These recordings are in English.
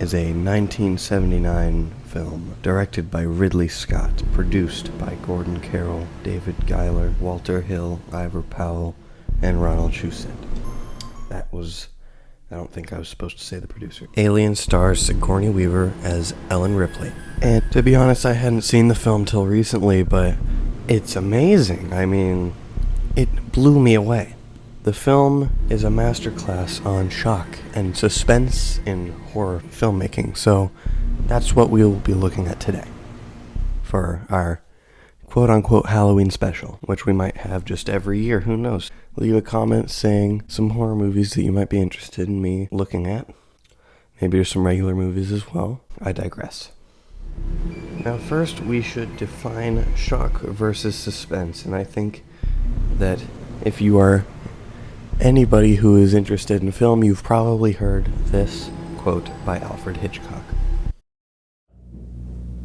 is a 1979 film directed by Ridley Scott, produced by Gordon Carroll, David Giler, Walter Hill, Ivor Powell, and Ronald Shusett. I don't think I was supposed to say the producer. Alien stars Sigourney Weaver as Ellen Ripley. And to be honest, I hadn't seen the film till recently, but it's amazing. I mean, it blew me away. The film is a masterclass on shock and suspense in horror filmmaking, so that's what we'll be looking at today for our quote-unquote Halloween special, which we might have just every year, who knows. Leave a comment saying some horror movies that you might be interested in me looking at. Maybe there's some regular movies as well. I digress. Now first we should define shock versus suspense, and I think that if you are anybody who is interested in film, you've probably heard this quote by Alfred Hitchcock.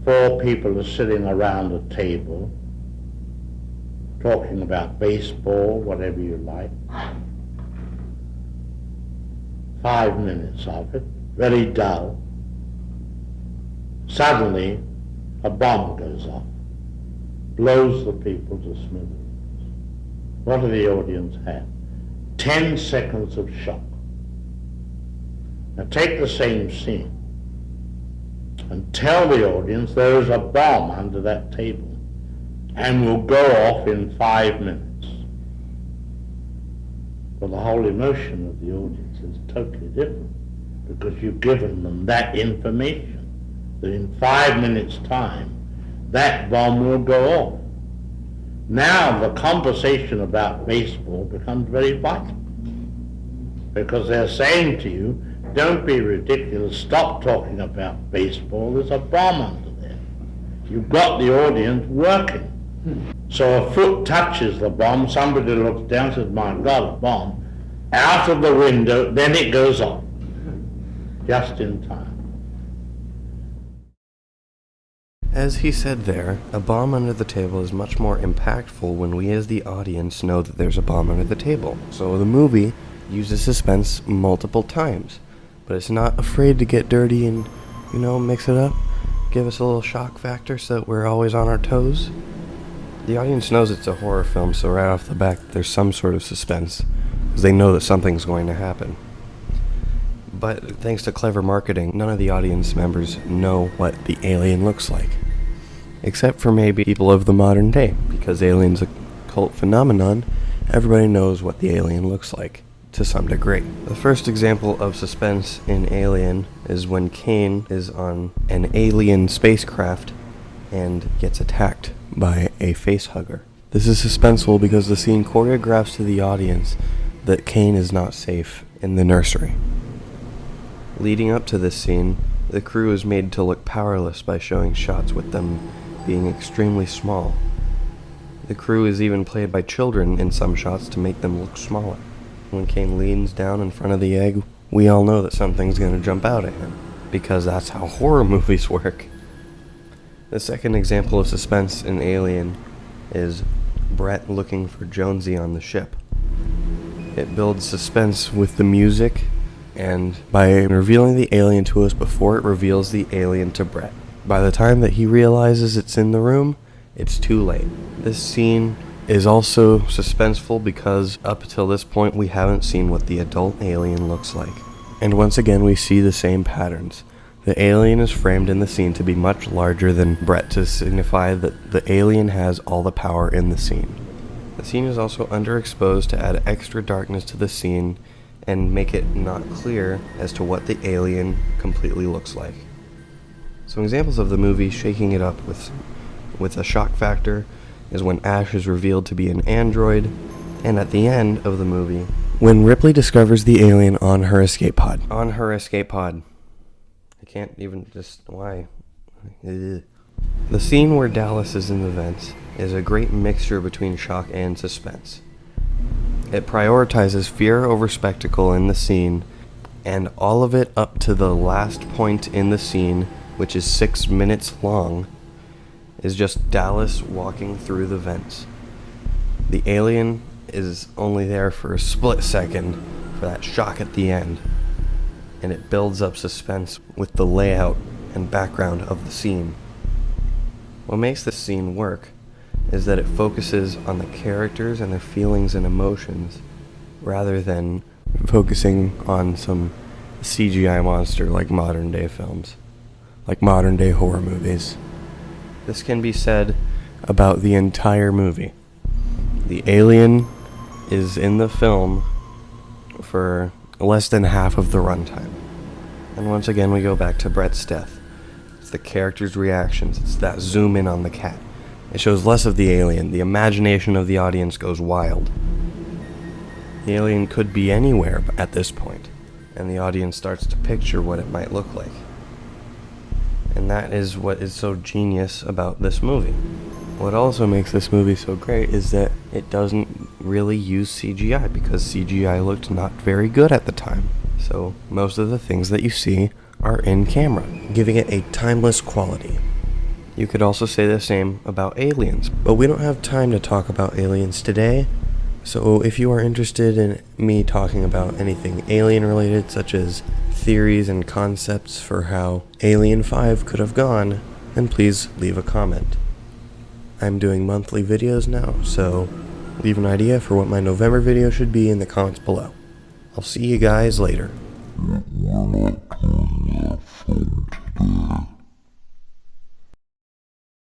4 people are sitting around a table talking about baseball, whatever you like. 5 minutes of it, very dull. Suddenly, a bomb goes off, blows the people to smithereens. What do the audience have? 10 seconds of shock. Now take the same scene and tell the audience there is a bomb under that table and will go off in 5 minutes. Well, the whole emotion of the audience is totally different because you've given them that information that in 5 minutes' time that bomb will go off. Now the conversation about baseball becomes very vital because they're saying to you, don't be ridiculous, stop talking about baseball, there's a bomb under there. You've got the audience working. So a foot touches the bomb, somebody looks down and says, my God, a bomb. Out of the window, then it goes off. Just in time. As he said there, a bomb under the table is much more impactful when we as the audience know that there's a bomb under the table. So the movie uses suspense multiple times, but it's not afraid to get dirty and, mix it up, give us a little shock factor so that we're always on our toes. The audience knows it's a horror film, so right off the bat there's some sort of suspense, because they know that something's going to happen. But thanks to clever marketing, none of the audience members know what the alien looks like. Except for maybe people of the modern day, because Alien's a cult phenomenon, everybody knows what the alien looks like, to some degree. The first example of suspense in Alien is when Kane is on an alien spacecraft and gets attacked by a facehugger. This is suspenseful because the scene choreographs to the audience that Kane is not safe in the nursery. Leading up to this scene, the crew is made to look powerless by showing shots with them being extremely small. The crew is even played by children in some shots to make them look smaller. When Kane leans down in front of the egg, we all know that something's going to jump out at him, because that's how horror movies work. The second example of suspense in Alien is Brett looking for Jonesy on the ship. It builds suspense with the music and by revealing the alien to us before it reveals the alien to Brett. By the time that he realizes it's in the room, it's too late. This scene is also suspenseful because up until this point we haven't seen what the adult alien looks like. And once again we see the same patterns. The alien is framed in the scene to be much larger than Brett to signify that the alien has all the power in the scene. The scene is also underexposed to add extra darkness to the scene and make it not clear as to what the alien completely looks like. Some examples of the movie shaking it up with a shock factor is when Ash is revealed to be an android, and at the end of the movie, when Ripley discovers the alien on her escape pod. I can't even why? Ugh. The scene where Dallas is in the vents is a great mixture between shock and suspense. It prioritizes fear over spectacle in the scene, and all of it up to the last point in the scene, which is 6 minutes long, is just Dallas walking through the vents. The alien is only there for a split second for that shock at the end. and it builds up suspense with the layout and background of the scene. What makes this scene work is that it focuses on the characters and their feelings and emotions rather than focusing on some CGI monster like modern day films, like modern day horror movies. This can be said about the entire movie. The alien is in the film for less than half of the runtime. And once again, we go back to Brett's death. It's the character's reactions. It's that zoom in on the cat. It shows less of the alien. The imagination of the audience goes wild. The alien could be anywhere at this point, and the audience starts to picture what it might look like. And that is what is so genius about this movie. What also makes this movie so great is that it doesn't really use CGI, because CGI looked not very good at the time. So most of the things that you see are in camera, giving it a timeless quality. You could also say the same about aliens, but we don't have time to talk about aliens today. So if you are interested in me talking about anything alien related, such as theories and concepts for how Alien 5 could have gone, then please leave a comment. I'm doing monthly videos now, so leave an idea for what my November video should be in the comments below. I'll see you guys later.